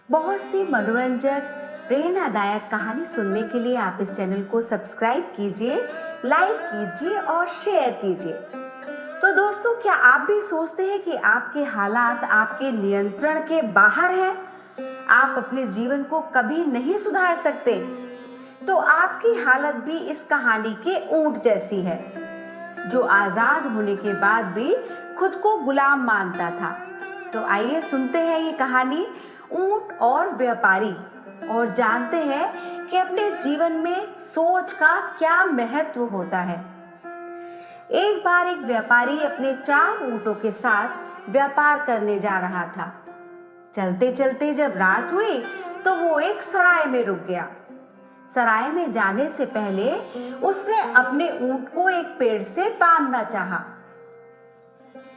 बहुत सी मनोरंजक प्रेरणादायक कहानी सुनने के लिए आप इस चैनल को सब्सक्राइब कीजिए, लाइक कीजिए और शेयर कीजिए। तो दोस्तों, क्या आप भी सोचते हैं कि आपके हालात आपके नियंत्रण के बाहर हैं? आप अपने जीवन को कभी नहीं सुधार सकते? तो आपकी हालत भी इस कहानी के ऊंट जैसी है, जो आजाद होने के बाद भी खुद को गुलाम मानता था। तो आइए सुनते हैं ये कहानी ऊंट और व्यापारी, और जानते हैं कि अपने जीवन में सोच का क्या महत्व होता है। एक बार एक व्यापारी अपने 4 ऊंटों के साथ व्यापार करने जा रहा था। चलते चलते जब रात हुई तो वो एक सराय में रुक गया। सराय में जाने से पहले उसने अपने ऊंट को एक पेड़ से बांधना चाहा।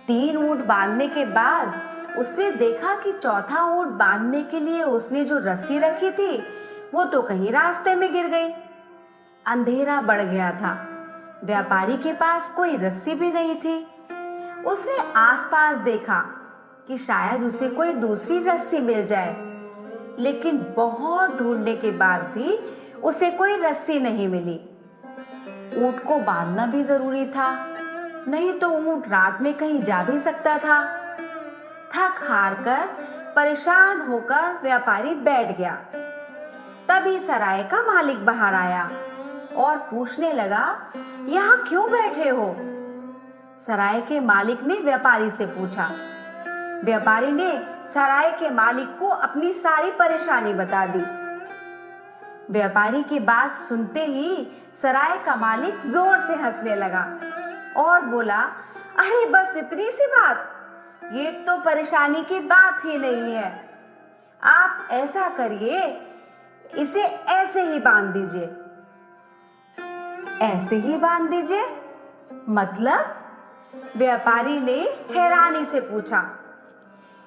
3 ऊंट बांधने के बाद उसने देखा कि चौथा ऊंट बांधने के लिए उसने जो रस्सी रखी थी वो तो कहीं रास्ते में गिर गई। अंधेरा बढ़ गया था। व्यापारी के पास कोई रस्सी भी नहीं थी। उसने आसपास देखा कि शायद उसे कोई दूसरी रस्सी मिल जाए, लेकिन बहुत ढूंढने के बाद भी उसे कोई रस्सी नहीं मिली। ऊंट को बांधना भी जरूरी था, नहीं तो ऊंट रात में कहीं जा भी सकता था। थक हार कर परेशान होकर व्यापारी बैठ गया। तभी सराय का मालिक बाहर आया और पूछने लगा, यहाँ क्यों बैठे हो? सराय के मालिक ने व्यापारी से पूछा। व्यापारी ने सराय के मालिक को अपनी सारी परेशानी बता दी। व्यापारी की बात सुनते ही सराय का मालिक जोर से हंसने लगा और बोला, अरे बस इतनी सी बात, ये तो परेशानी की बात ही नहीं है। आप ऐसा करिए, इसे ऐसे ही बांध दीजिए। ऐसे ही बांध दीजिए मतलब? व्यापारी ने हैरानी से पूछा।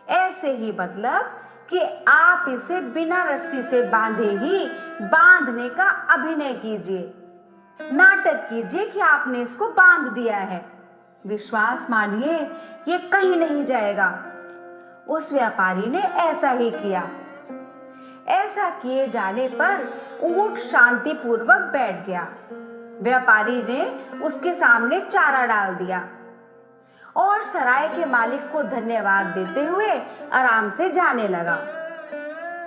ऐसे ही मतलब कि आप इसे बिना रस्सी से बांधे ही बांधने का अभिनय कीजिए, नाटक कीजिए कि आपने इसको बांध दिया है। विश्वास मानिए, ये कहीं नहीं जाएगा। उस व्यापारी ने ऐसा ही किया। ऐसा किए जाने पर ऊंट शांतिपूर्वक बैठ गया। व्यापारी ने उसके सामने चारा डाल दिया और सराय के मालिक को धन्यवाद देते हुए आराम से जाने लगा।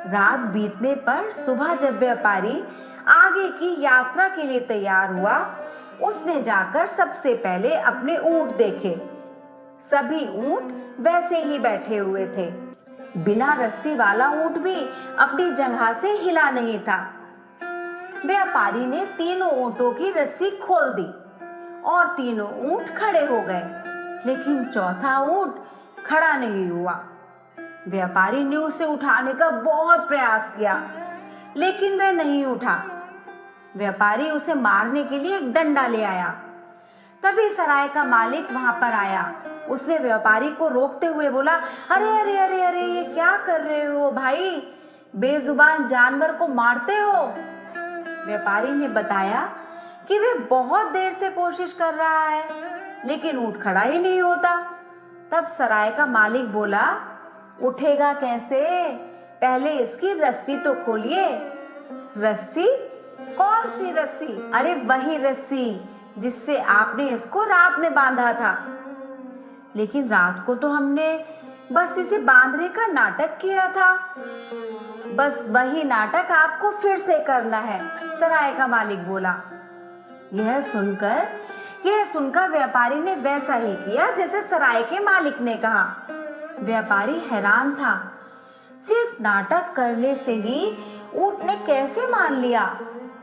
रात बीतने पर सुबह जब व्यापारी आगे की यात्रा के लिए तैयार हुआ, उसने जाकर सबसे पहले अपने ऊंट देखे। सभी ऊंट वैसे ही बैठे हुए थे। बिना रस्सी वाला ऊंट भी अपनी जगह से हिला नहीं था। व्यापारी ने तीनों ऊंटों की रस्सी खोल दी और तीनों ऊंट खड़े हो गए, लेकिन चौथा ऊंट खड़ा नहीं हुआ। व्यापारी ने उसे उठाने का बहुत प्रयास किया, लेकिन वह नहीं उठा। व्यापारी उसे मारने के लिए एक डंडा ले आया। तभी सराय का मालिक वहां पर आया। उसने व्यापारी को रोकते हुए बोला, अरे अरे अरे अरे, ये क्या कर रहे हो भाई? बेजुबान जानवर को मारते हो। व्यापारी ने बताया कि वह बहुत देर से कोशिश कर रहा है, लेकिन ऊंट खड़ा ही नहीं होता। तब सराय का मालिक बोला, उठेगा कैसे? पहले इसकी रस्सी तो खोलिए। रस्सी? कौन सी रस्सी? अरे वही रस्सी जिससे आपने इसको रात में बांधा था। लेकिन रात को तो हमने बस इसे बांधने का नाटक किया था। बस वही नाटक आपको फिर से करना है, सराय का मालिक बोला। यह सुनकर व्यापारी ने वैसा ही किया जैसे सराय के मालिक ने कहा। व्यापारी हैरान था। सिर्फ नाटक करने से ही ऊंट ने कैसे मान लिया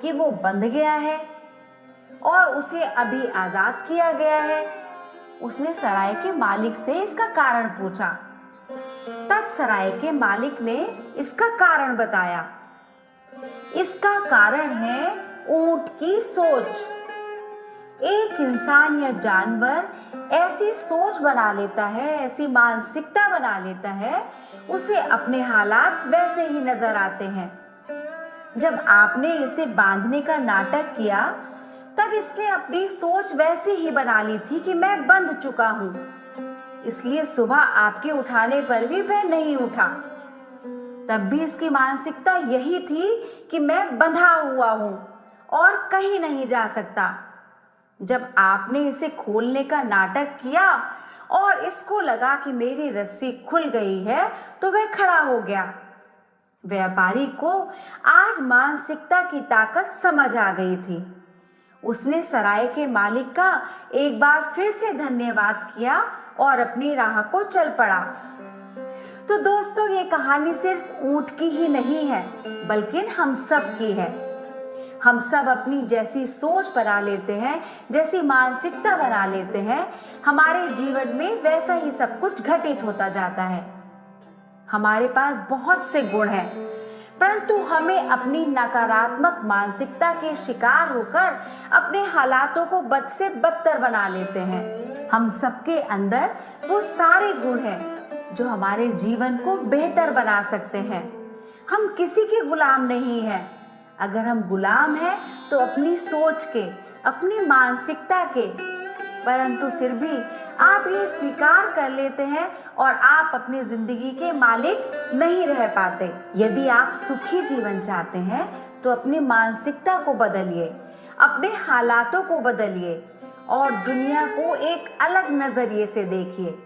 कि वो बंध गया है और उसे अभी आजाद किया गया है? उसने सराय के मालिक से इसका कारण पूछा। तब सराय के मालिक ने इसका कारण बताया। इसका कारण है ऊंट की सोच। एक इंसान या जानवर ऐसी सोच बना लेता है, ऐसी मानसिकता बना लेता है, उसे अपने हालात वैसे ही नजर आते हैं। जब आपने इसे बांधने का नाटक किया, तब इसने अपनी सोच वैसे ही बना ली थी कि मैं बंध चुका हूं, इसलिए सुबह आपके उठाने पर भी वह नहीं उठा। तब भी इसकी मानसिकता यही थी कि मैं बंधा हुआ हूं और कहीं नहीं जा सकता। जब आपने इसे खोलने का नाटक किया और इसको लगा कि मेरी रस्सी खुल गई है, तो वह खड़ा हो गया। व्यापारी को आज मानसिकता की ताकत समझ आ गई थी। उसने सराय के मालिक का एक बार फिर से धन्यवाद किया और अपनी राह को चल पड़ा। तो दोस्तों, ये कहानी सिर्फ ऊंट की ही नहीं है, बल्कि हम सब की है। हम सब अपनी जैसी सोच बना लेते हैं, जैसी मानसिकता बना लेते हैं, हमारे जीवन में वैसा ही सब कुछ घटित होता जाता है। हमारे पास बहुत से गुण हैं, परंतु हमें अपनी नकारात्मक मानसिकता के शिकार होकर अपने हालातों को बद से बदतर बना लेते हैं। हम सबके अंदर वो सारे गुण हैं जो हमारे जीवन को बेहतर बना सकते हैं। हम किसी के गुलाम नहीं हैं। अगर हम गुलाम हैं तो अपनी सोच के, अपनी मानसिकता के, परंतु फिर भी आप ये स्वीकार कर लेते हैं और आप अपनी जिंदगी के मालिक नहीं रह पाते। यदि आप सुखी जीवन चाहते हैं तो अपनी मानसिकता को बदलिए, अपने हालातों को बदलिए और दुनिया को एक अलग नजरिए से देखिए।